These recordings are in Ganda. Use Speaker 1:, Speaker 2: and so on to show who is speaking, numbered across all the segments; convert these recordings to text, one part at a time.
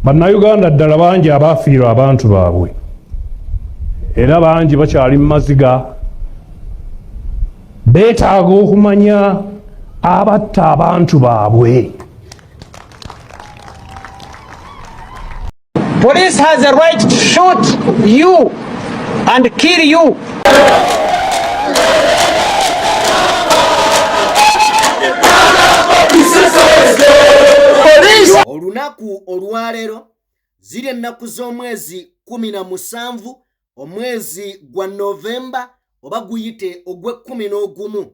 Speaker 1: Bannayuganda ddala bangi abaafiirwa abantu baabwe era bangi bakyali mu maziga. Beetaaga okumanya abatta abantu baabwe.
Speaker 2: Police has a right to shoot you and kill you.
Speaker 3: Olunaku olwaleero ziri ennaku z'omwezi 17 omwezi gwa Novemba oba guyite ogw'e11.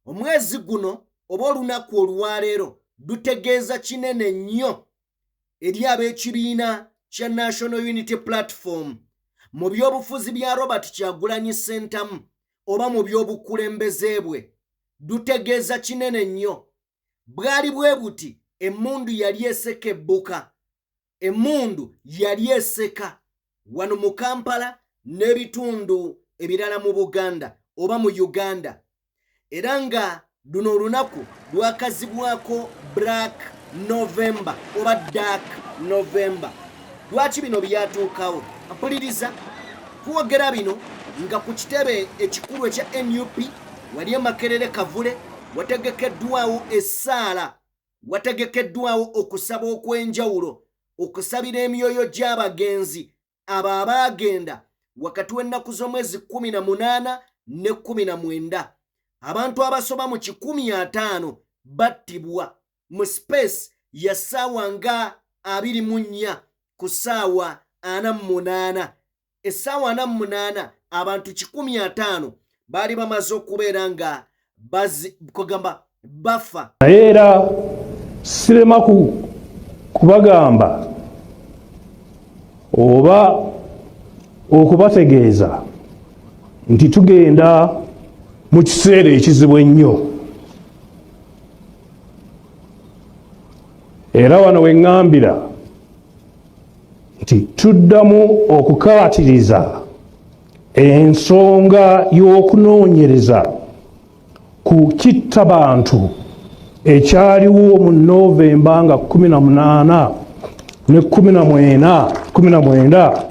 Speaker 3: Omwezi guno oba olunaku olwaleero dutegeeza kinene nnyo eri ab'ekibiina kya National Unity Platform mu by'obufuzi bya Robert Kyagulanyi Ssentamu oba mu by'obukulembeze bwe. Dutegeeza kinene nnyo bwali bwe buti emmundu yali esekebbuka, emmundu yali eseka wano mu Kampala n'ebitundu ebirala mu Buganda oba mu Uganda, era nga luno olunaku lwakazibwako Black November oba Dark November. Lwaki bino byatuukawo? Mpuliriza twogera bino nga ku kitebe ekikulu ekya NUP wali Makerere Kavule wategekeddwawo essaala, wategekeddwawo okusaba okw'enjawulo, okusabira emyoyo gy'abagenzi abo abaagenda wakati w'ennaku z'omwezi 18 ne 19. Abantu abasoba mu 50 battibwa mu space ya ssaawa nga 24 ku ssaawa 48. Essaawa 48 abantu 50 baali bamaze okubeera nga kugamba bafa.
Speaker 1: Era sirema kubagamba oba okubategeeza nti tugenda mu kiseera ekizibu ennyo. Era wano we ŋŋambira nti tuddamu okukaatiriza ensonga y'okunoonyereza ku kittabantu ekyaliwo mu Novemba nga 18 ne 19.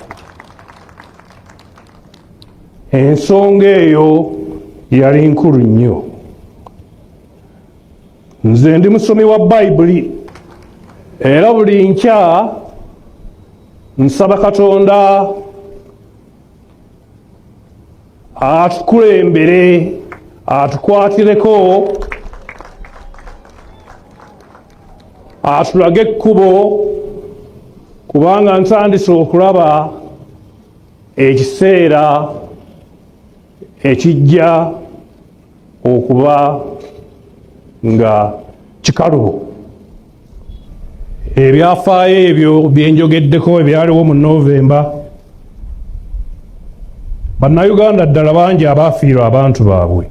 Speaker 1: Ensonga eyo yali nkulu nnyo. Nze ndi musomi wa Bayibuli era buli nkya nsaba Katonda atukulembere, atukwatireko, atulage ekkubo, kubanga ntandise okulaba ekiseera ekijja okuba nga kikalubo. Ebyafaayo ebyo byenjogeddeko ebyaliwo mu Novemba, bannayuganda ddala bangi abaafiirwa abantu baabwe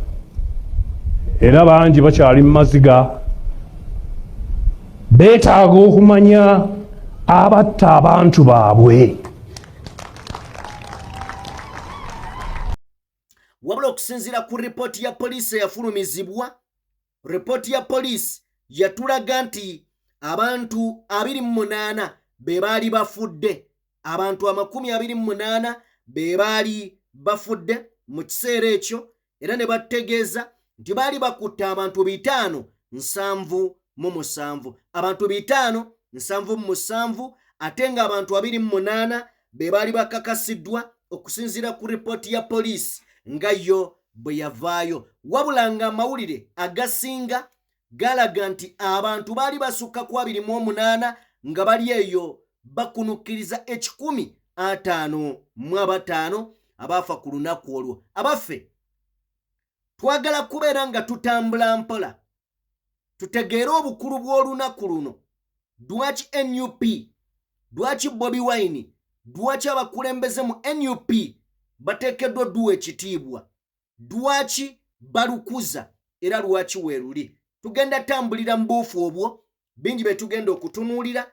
Speaker 1: era bangi bakyali mu maziga. Beetaaga okumanya abatta abantu baabwe.
Speaker 3: Wabula okusinziira ku ripooti ya poliisi eyafulumizibwa, ripooti ya poliisi yatulaga nti abantu 28 be baali bafudde, abantu 28 be baali bafudde mu kiseera ekyo, era ne bategeeza nti baali bakutte abantu 577, abantu 577, ate nga abantu 28 be baali bakakasiddwa okusinziira ku ripooti ya poliisi nga yo bwe yavaayo. Wabula nga amawulire agasinga galaga nti abantu baali basukka ku 28 nga bali eyo bakunukkiriza 155 abaafa ku lunaku olwo. Abaffe twagala kubeera nga tutambula mpola tutegeere obukulu bw'olunaku luno. Lwaki NUP, lwaki Bobi Wine, lwaki abakulembeze mu NUP bateekeddwa duwa ekitiibwa, lwaki balukuza era lwaki weeruli. Tugenda tambulira mu buufu obwo, bingi be tugenda okutunuulira.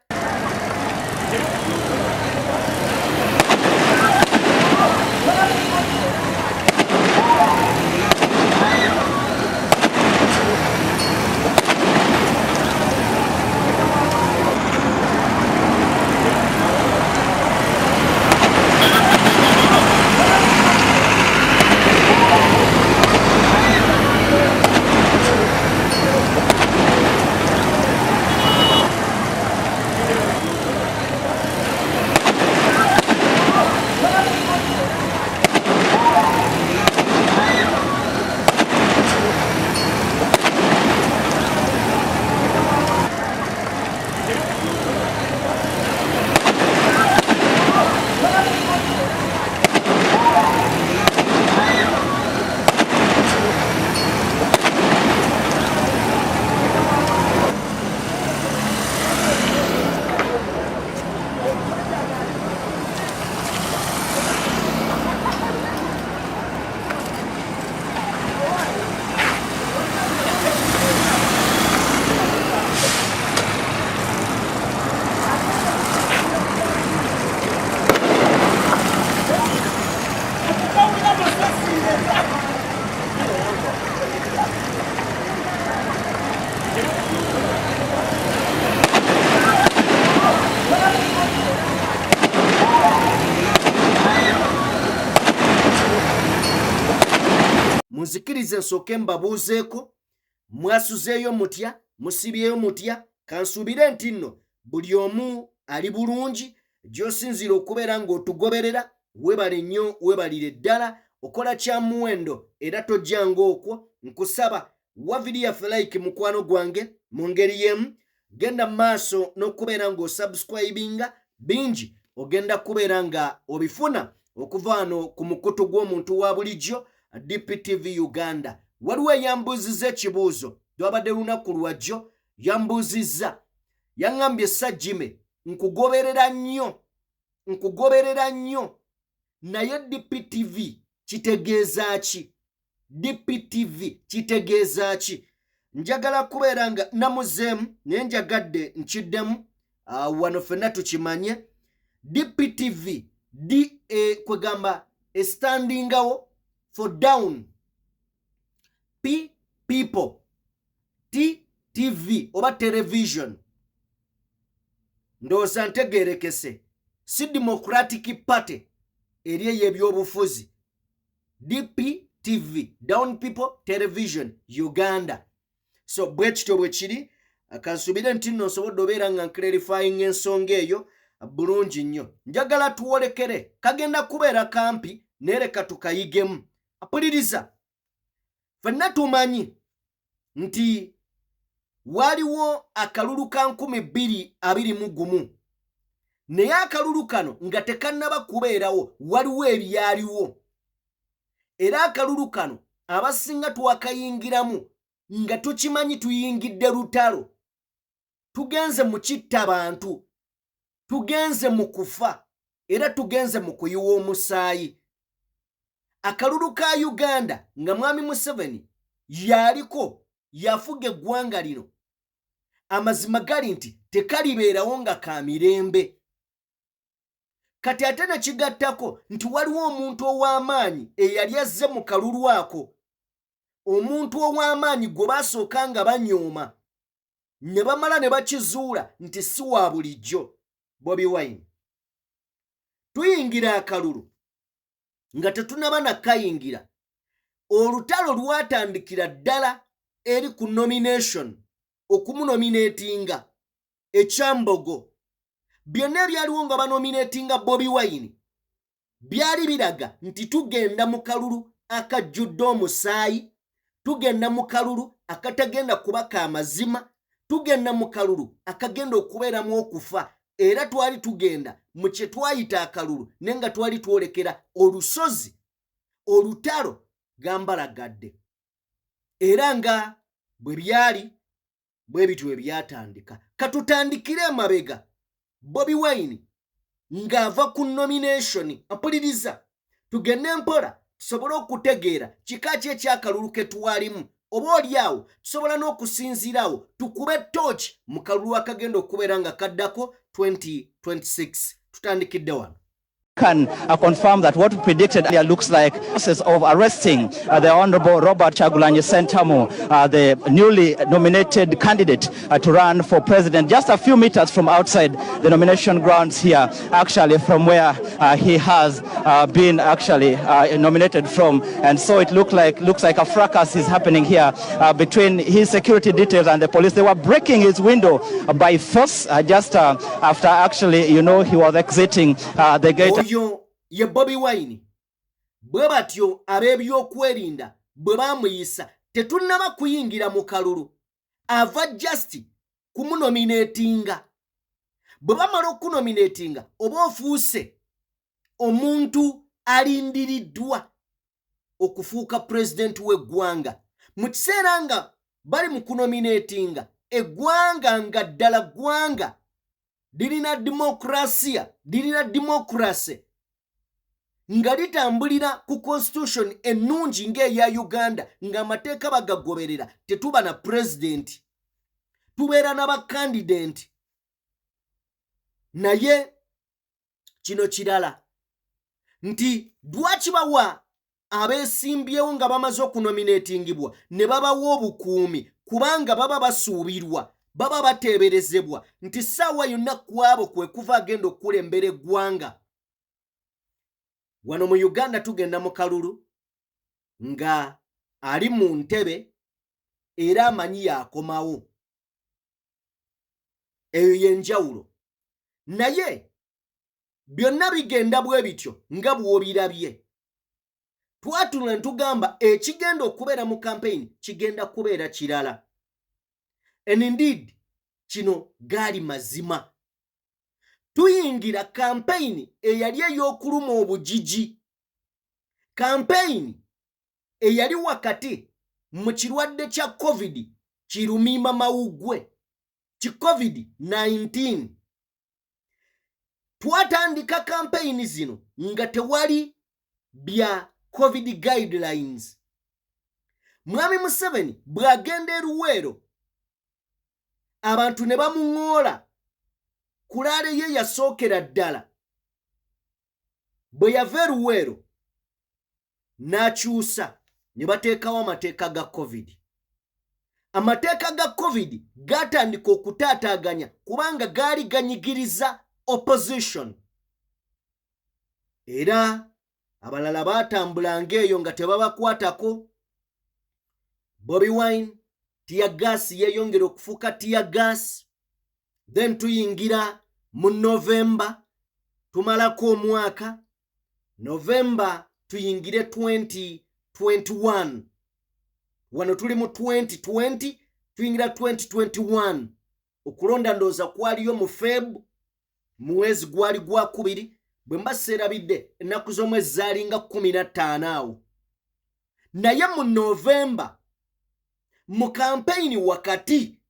Speaker 3: Munzikirize nsooke mbabuuzeeko, mwasuzeeyo mutya, musibyeyo mutya? Kansuubire nti nno buli omu ali bulungi, gy'osinzira okubeera ng'otugoberera. Webale nnyo, webalire ddala, okola kya muwendo era tojjanga okwo. Nkusaba wa vidiyo yaffe like mukwano gwange mu ngeri y'emu. Genda maaso n'okubeera ng'osubscribinga, bingi ogenda kubeera nga obifuna okuva wano ku mukutu gw'omuntu wa bulijjo DPTV Uganda. Waliwo eyambuuzizza ekibuuzo lwabadde lunaku lwajjo, yambuuzizza yaŋŋambye Sajjime, nkugoberera nnyo naye DPTV kitegeeza ki? DPTV kitegeeza ki? Njagala kubeera nga namuzeemu naye njagadde nkiddemu wano ffenna tukimanye. DPTV kwegamba estandingawo for down, P people, T TV oba television. Ndowooza ntegeerekese, si Democratic Party eri y'ebyobufuzi. DPTV, down people television Uganda. So bwe kityo bwe kiri, kansuubire nti nno nsobodde obeera nga clarifying ensonga eyo bulungi nnyo. Njagala tuwolekere, kagenda kubeera kampi naye leka tukayigemu. Apuliriza, ffenna tumanyi nti waliwo akalulu ka 2021, naye akalulu kano nga tekannaba kubeerawo, waliwo ebyaliwo. Era akalulu kano abasinga twakayingiramu nga tukimanyi tuyingidde lutalo. Tugenze mu kitta bantu, tugenze mu kufa, era tugenze mu kuyiwa omusaayi. Akalulu ka Uganda nga Mwami Museveni yaliko yafuga eggwanga lino, amazima gali nti tekalibeerawo nga ka mirembe. Kati ate ne kigattako nti waliwo omuntu ow'amaanyi eyali azze mu kalulu ako. Omuntu ow'amaanyi gwe basooka nga banyooma, ne bamala ne bakizuula nti si wa bulijjo. Bobi Wine, tuyingira akalulu nga tetunaba nakayingira. Olutalo lwatandikira ddala eri ku nomination, okumunominatinga ekyambogo. Byonna ebyaliwo nga banominatinga Bobi Wine byali biraga nti tugenda mu kalulu akajjudde omusaayi, tugenda mu kalulu akatagenda kuba ka mazima, tugenda mu kalulu akagenda okubeeramu okufa. Era twali tugenda mu kye twayita akalulu naye nga twali twolekera olusozi, olutalo gambalagadde. Era nga bwe byali bwe bityo ebyatandika. Katutandikire emabega. Bobi Wine ng'ava ku nomination. Apuliriza, tugende mpola tusobole okutegeera kika ki ekyakalulu ke twalimu. Oba oliawo tusobola n'okusinziirawo tukube torch mu kalulu akagenda okubeera nga kaddako 2026. Tutandikidde wano.
Speaker 4: Can confirm that what we predicted earlier looks like the process of arresting the Honorable Robert Kyagulanyi Ssentamu, the newly nominated candidate to run for president, just a few meters from outside the nomination grounds here, actually from where he has been actually nominated from. And so it looks like a fracas is happening here between his security details and the police. They were breaking his window by force just after actually, he was exiting the gate.
Speaker 3: Oyo ye Bobi Wine. Bwe batyo ab'ebyokwerinda bwe bamuyisa tetunnaba kuyingira mu kalulu. Ava just kumunominatinga bwe bamala okunominatinga oba ofuuse omuntu alindiriddwa okufuuka pulezidenti w'eggwanga mu kiseera nga bali mu kunominatinga eggwanga nga ddala ggwanga lirina dimokirasi nga litambulira ku constitution ennungi ng'eya Uganda ng'amateeka bagagoberera, tetuba na pulezidenti, tubeera n'abakandidenti. Naye kino kirala nti lwaki bawa abeesimbyewo nga bamaze okunominatingibwa ne babawa obukuumi, kubanga baba basuubirwa, baba bateeberezebwa nti ssaawa yonna ku abo kwe kuva agenda okukulembera eggwanga. Wano mu Uganda tugenda mu kalulu nga ali mu ntebe era amanyi yakomawo. Eyo y'enjawulo. Naye byonna bigenda bwe bityo nga bw'obirabye. Twatula ne tugamba ekigenda okubeera mu campaign kigenda kubeera kirala. And indeed, kino gaali mazima. Tuyingira campaign eyali ey'okuluma obujiji. Campaign eyali wakati mu kirwadde kya COVID kirumimba mawuggwe, ki COVID-19. Twatandika campaign zino nga tewali bya COVID guidelines. Mwami Museveni bw'agenda e Luweero abantu ne bamuŋŋoola kulaale ye yasookera ddala. Bwe yava e Luweero n'akyusa ne bateekawo amateeka ga COVID. Amateeka ga COVID gaatandika okutaataaganya kubanga gaali ganyigiriza opposition. Era abalala baatambulanga eyo nga tebabakwatako. Bobi Wine tear gas yeyongera okufuuka tear gas. Then tuyingira mu November, tumalako omwaka. November tuyingire 2021. Wano tuli mu 2020, tuyingira 2021. Okulonda ndooza kwaliyo mu Feb, mwezi gwali gwa kubiri. Bwe mba seerabidde ennaku z'omwezi zaalinga 15 awo. Naye mu November, mu campaign wakati,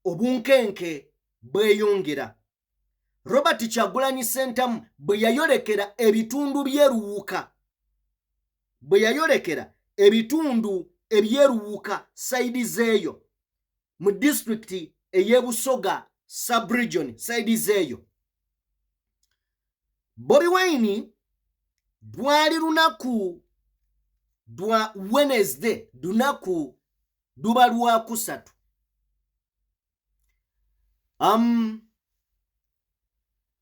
Speaker 3: obunkenke bweyongera. Robert Kyagulanyi Ssentamu bwe yayolekera ebitundu by'eruwuka. Bwe yayolekera ebitundu eby'eruwuka saidi zeeyo. Mu district ey'Ebusoga sub-region saidi zeeyo. Bobi Wine lwali lunaku lwa Wednesday, lunaku luba lwa kusatu.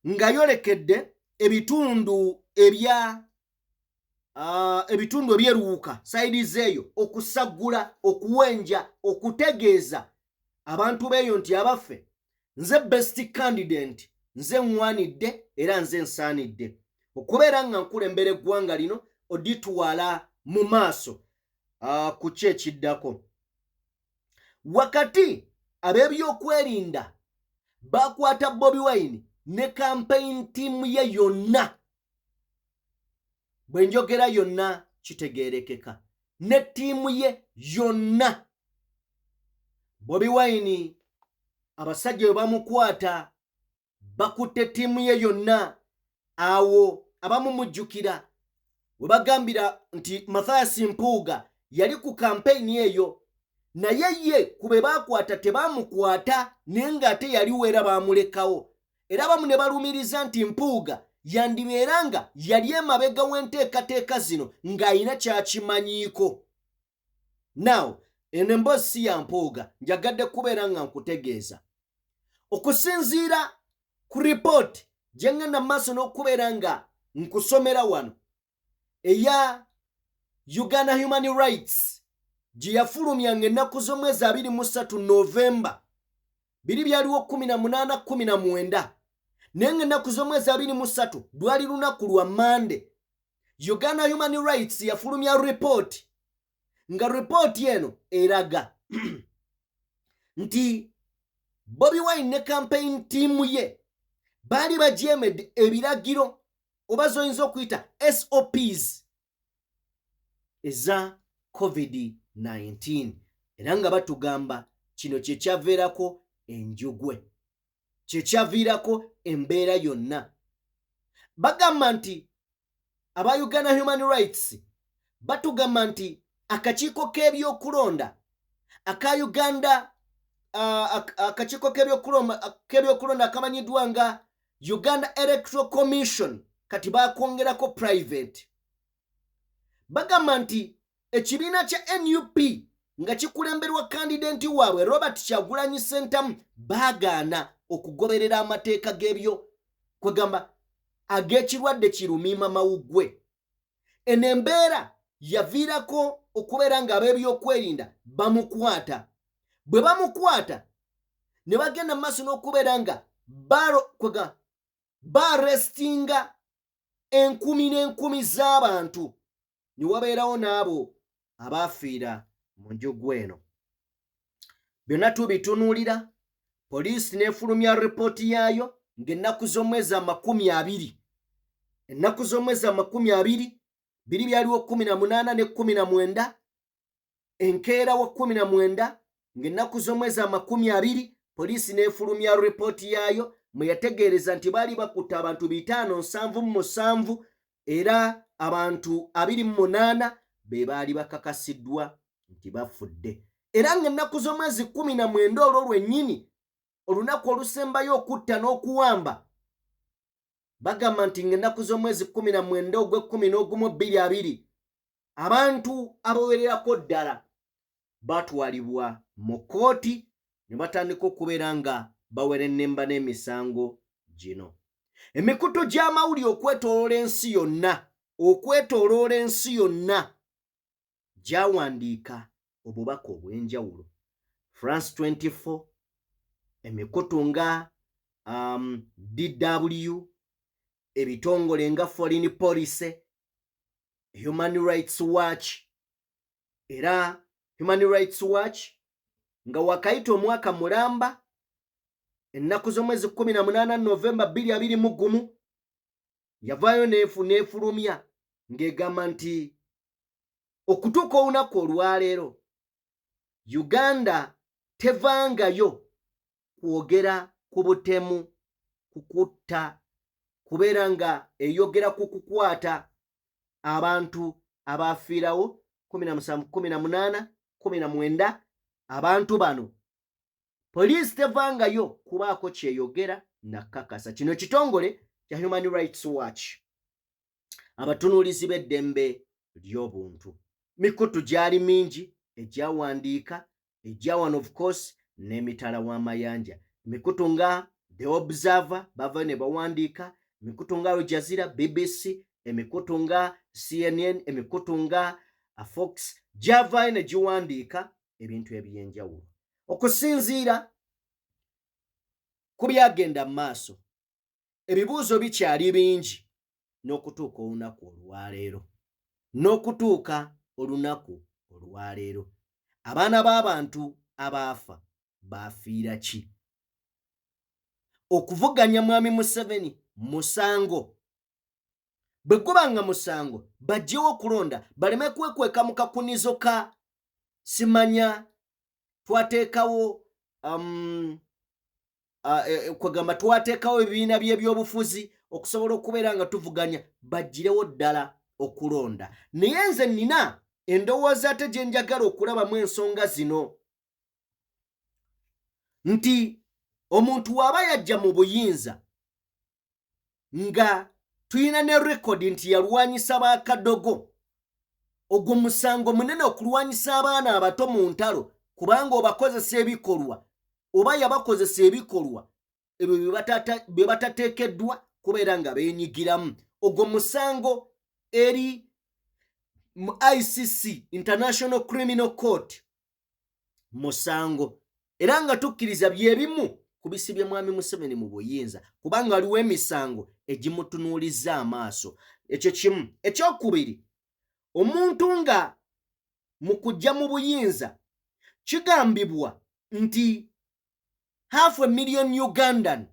Speaker 3: Nga yolekedde ebitundu ebyeruwuka saidi zeeyo okusagula, okuwenja, okutegeeza abantu beeyo nti abaffe nze best candidate, nze nwanidde era nze nsaanidde okubeera nga nkulembera eggwanga lino oditwala mu maaso ku ki ekiddako. Wakati ab'ebyokwerinda bakwata Bobi Wine ne campaign team ye yonna. Bwe njogera yonna kitegeerekeka. Ne ttiimu ye yonna. Bobi Wine abasajja bwe bamukwata bakutte ttiimu ye yonna. Awo abamumujjukira we bagambira nti Mathias Mpuuga yali ku campaign eyo, naye ye kube bakwata tebamukwata naye ng'ate yaliwo era baamulekawo. Era bamu ne balumiriza nti Mpuuga yandibeera nga yali emabega w'enteekateeka zino ng'ayina kyakimanyiiko. Now, eno emboozi si ya Mpuuga, njagadde kubeera nga nkutegeeza. Okusinziira ku report gye ngenda mu maaso n'okubeera nga nkusomera wano eya Uganda Human Rights gye yafulumyanga ennaku z'omwezi 23 November 2018-19 naye ng'ennaku z'omwezi 23 lwali lunaku lwa Monday. Uganda Human Rights yafulumya report nga report eno eraga nti Bobi Wine ne campaign team ye bali bajeemedde ebiragiro oba zoyinza okuyita SOPs eza COVID-19 era nga batugamba kino kye kyaviirako enjugwe, kye kyaviirako embeera yonna. Bagamba nti aba Uganda Human Rights batugamba nti akakiiko k'ebyokulonda aka Uganda akakiiko k'ebyokulonda akamanyiddwa nga Uganda Electoral Commission kati bakongerako private. Bagamba nti ekibiina kya NUP nga kikulemberwa kandidenti waabwe Robert Kyagulanyi Ssentamu baagaana okugoberera amateeka g'ebyo kwegamba ag'ekirwadde kirumiima mawuggwe. Eno embeera yaviirako okubeera nga ab'ebyokwerinda bamukwata. Bwe bamukwata ne bagenda mu maaso n'okubeera nga baarestinga enkumi n'enkumi z'abantu, ne wabeerawo n'abo abaafiira mu njogwa eno. Byonna tubitunuulira, poliisi n'efulumya ripooti yaayo ng'ennaku z'omwezi 20, ennaku z'omwezi 20 biri byaliwo 18 ne 19, enkeera wa 19 ng'ennaku z'omwezi 20 poliisi n'efulumya ripooti yaayo mwe yategeereza nti baali bakutte abantu 577 era abantu 28 be baali bakakasiddwa nti bafudde. Era ng'ennaku z'omwezi 19 olwo lwennyini olunaku olusembayo okutta n'okuwamba bagamba nti ng'ennaku z'omwezi 19 ogw'e11/2020 abantu abawererako ddala batwalibwa mu kkooti ne batandika okubeera nga bawera ennemba n'emisango gino. Emikutu gy'amawulire okwetooloola ensi yonna gyawandiika obubaka obw'enjawulo. France 24, emikutu nga DW, ebitongole nga Foreign Policy, Human Rights Watch, era Human Rights Watch nga wakayita omwaka mulamba ennaku z'omwezi 18 Novemba 2021 yavaayo n'efulumya ng'egamba nti okutuuka olunaku olwaleero Uganda tevangayo kwogera ku butemu, kukutta, kubeera nga eyogera ku kukwata abantu abaafiirawo 17, 18, 19 abantu bano. Poliisi tevangayo kubaako kyeyogera nakakasa. Kino kitongole kya Human Rights Watch, abatunuulizi b'eddembe ly'obuntu. Mikutu gyali mingi egyawandiika, egyawano of course n'emitala w'amayanja. Mikutu nga The Observer bava ne bawandiika, emikutu nga Al Jazeera, BBC, emikutu nga CNN, emikutu nga Fox gyavaayo ne giwandiika ebintu eby'enjawulo. Okusinziira ku byagenda mu maaso, ebibuuzo bikyali bingi n'okutuuka olunaku olwaleero. Abaana b'abantu abaafa baafiira ki? Okuvuganya Mwami Museveni musango. Bwe guba nga musango bajjewo okulonda baleme kwekweka mu kakunizo ka simanya twateekawo kwegamba twateekawo ebibiina by'ebyobufuzi okusobola okubeera nga tuvuganya, bajjirewo ddala okulonda. Naye nze nina endowooza ate gye njagala okulabamu ensonga zino nti omuntu waba yajja mu buyinza nga tuyina ne rekodi nti yalwanyisa bakadogo, ogwo musango munene okulwanyisa abaana abato mu ntalo kubanga obakozesa ebikolwa oba yabakozesa ebikolwa ebyo bye batateekeddwa kubeera nga beenyigiramu. Ogwo musango eri mu ICC, International Criminal Court, musango. Era nga tukkiriza byebimu ku bisibye Mwami Museveni mu buyinza kubanga waliwo emisango egimutunuuliza amaaso. Ekyo kimu. Ekyokubiri, omuntu nga mu kujja mu buyinza kigambibwa nti 500,000 Ugandan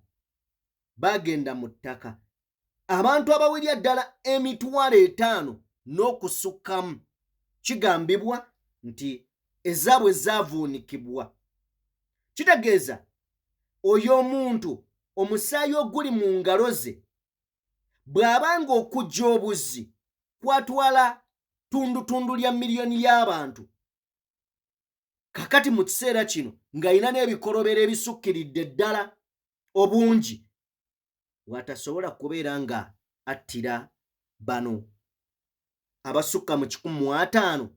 Speaker 3: bagenda mu ttaka. Abantu abawirya ddala 5,000 n'okusukkamu kigambibwa nti ezaabwe zaavuunikibwa. Kitegeeza oyo omuntu omusaayi oguli mu ngalo ze bw'abanga okujja obuzzi kwatwala tundutundu lya miliyoni y'abantu. Kakati mu kiseera kino ng'ayina n'ebikolobero ebisukkiridde ddala obungi, watasobola kubeera nga attira bano abasukka mu 1,500.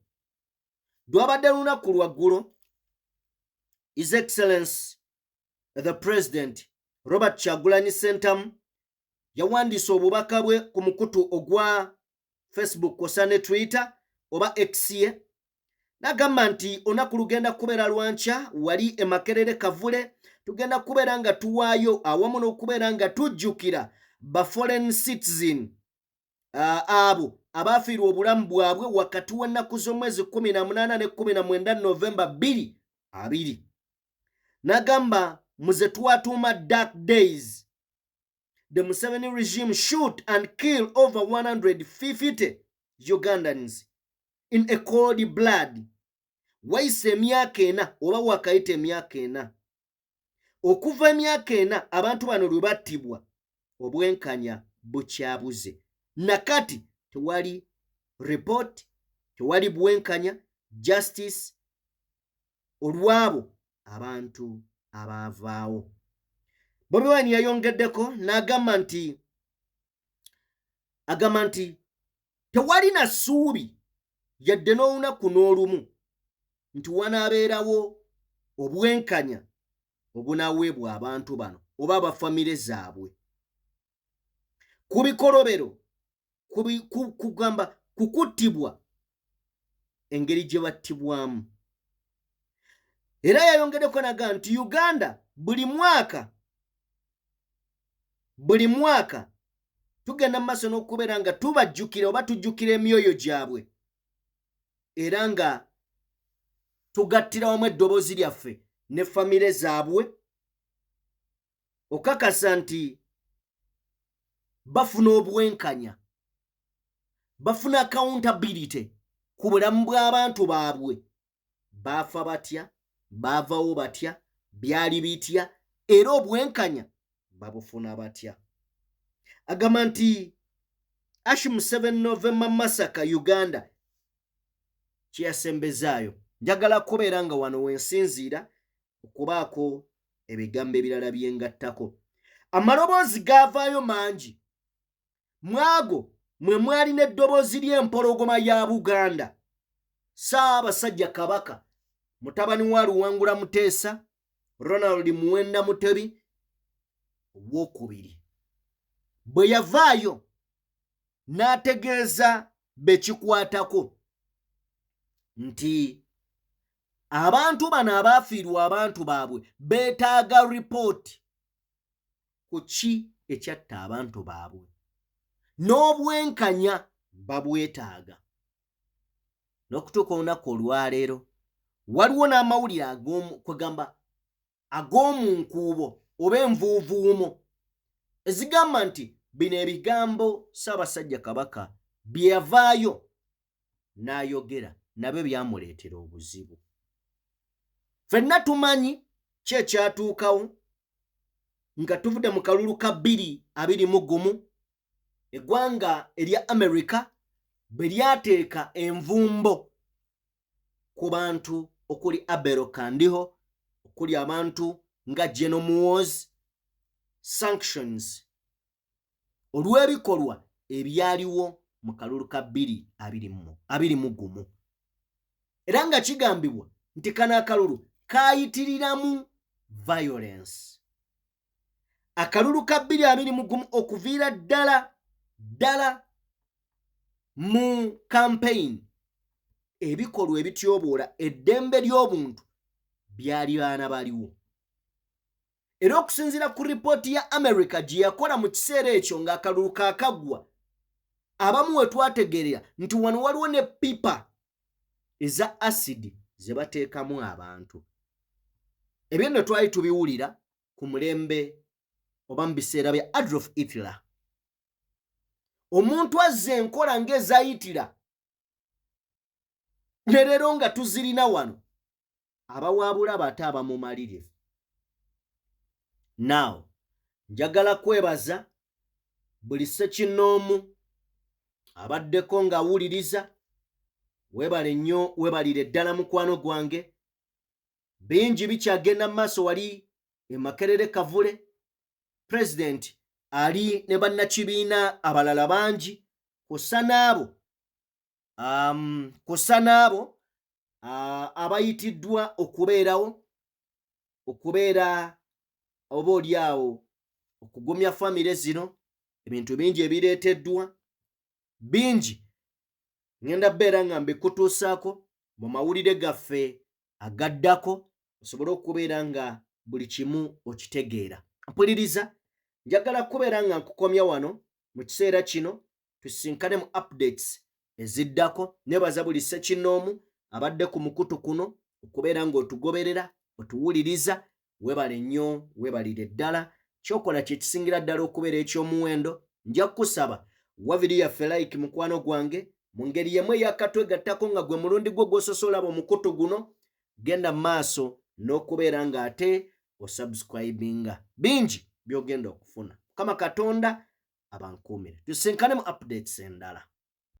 Speaker 3: Lwabadde lunaku lwaggulo, His Excellency the President Robert Kyagulanyi Ssentamu yawandiise obubaka bwe ku mukutu ogwa Facebook osa ne Twitter oba X ye, n'agamba nti olunaku lugenda kubeera lwankya wali e Makerere Kavule, tugenda kubeera nga tuwaayo awamu n'okubeera nga tujjukira ba foreign citizen abo abaafiirwa obulamu bwabwe wakati w'ennaku z'omwezi 18 ne 19 Novemba 2020. N'agamba muze twatuuma dark days. The Museveni regime shoot and kill over 150 Ugandans in a cold blood. Wayise emyaka 4 oba wakayita emyaka 4. Okuva emyaka 4 abantu bano lwe battibwa, obwenkanya bukyabuze. Nakati tewali report, tewali bwenkanya, justice olwabo abantu abaavaawo. Bobi Wine yayongeddeko n'agamba nti tewali na ssuubi yadde n'olunaku n'olumu nti wanaabeerawo obwenkanya obunaaweebwa abantu bano oba abafamire zaabwe. Ku bikolobero, kugamba kukuttibwa engeri gye battibwamu. Era yayongeddeko n'agamba nti Uganda buli mwaka tugenda mu maaso n'okubeera nga tubajjukira oba tujjukira emyoyo gyabwe, era nga tugattira wamu eddoboozi lyaffe ne famire zaabwe okakasa nti bafuna obwenkanya, bafuna accountability ku bulamu bw'abantu baabwe. Baafa batya, baavawo batya, byali bitya, era obwenkanya babufuna batya. Agamba nti Ashim 7 November massacre Uganda kyeyasembezaayo. Njagala kubeera nga wano wensinziira okubaako ebigambo ebirala byengattako. Amaloboozi gaavaayo mangi. Mwago mwe mwali n'eddoboozi ly'empologoma ya Buganda. Ssaabasajja Kabaka mutabani wa Luwangula Muteesa, Ronald Muwenda Mutebi owookubiri bwe yavaayo n'ategeeza bekikwatako nti abantu bano abaafiirwa abantu baabwe beetaaga ripooti ku ki ekyatta abantu baabwe, n'obwenkanya babwetaaga. N'okutuuka olunaku olwaleero waliwo n'amawulire ag'omunkuubo oba envuuvuumo ezigamba nti bino ebigambo Ssaabasajja Kabaka bye yavaayo n'ayogera nabyo byamuleetera obuzibu. Ffenna tumanyi ki ekyatuukawo nga tuvudde mu kalulu ka 2021 eggwanga erya America bwe lyateeka envumbo ku bantu okuli Abel Kandiho, okuli abantu nga General Muhoozi, sanctions olw'ebikolwa ebyaliwo mu kalulu ka 2021. Era nga kigambibwa nti kano akalulu kaayitiriramu violence. Akalulu ka 2021 okuviira ddala mu campaign ebikolwa ebityoboola eddembe ly'obuntu byali baana baliwo. Era okusinziira ku ripooti ya America gye yakola mu kiseera ekyo ng'akalulu kaakaggwa, abamu we twategeerera nti wano waliwo ne pipa eza asidi ze bateekamu abantu. Ebyo nno twali tubiwulira ku mulembe oba mu biseera bya Adolf Hitler. Omuntu azze enkola ng'eza Hitler ne leero nga tuzirina wano abawaabula bate abamumalirivu. Now njagala kwebaza buli ssekinnoomu abaddeko ng'awuliriza. Webale nnyo, webalire ddala mukwano gwange. Bingi bikyagenda mu maaso wali e Makerere Kavule. President ali ne bannakibiina abalala bangi kw'ossa n'abo abayitiddwa okubeera oba oliawo okugumya famire zino. Ebintu bingi ebireeteddwa bingi ngenda beera nga mbikutuusaako mu mawulire gaffe agaddako osobole okubeera nga buli kimu okitegeera. Mpuliriza, njagala kubeera nga nkukomya wano mu kiseera kino, tusinkane mu updates eziddako. Nebaza buli ssekinnoomu abadde ku mukutu kuno okubeera ng'otugoberera, otuwuliriza. Webale nnyo, webalire ddala. Kyokola kye kisingira ddala okubeera eky'omuwendo. Nja kukusaba wa vidiyo yaffe like mukwano gwange, mu ngeri yemu eyakatwegattako nga gwe mulundi gwo gw'ososola omukutu guno. Genda maaso n'okubeera ng'ate osubscribinga. Bingi by'ogenda okufuna. Mukama Katonda abankuumire. Tusinkane mu updates endala.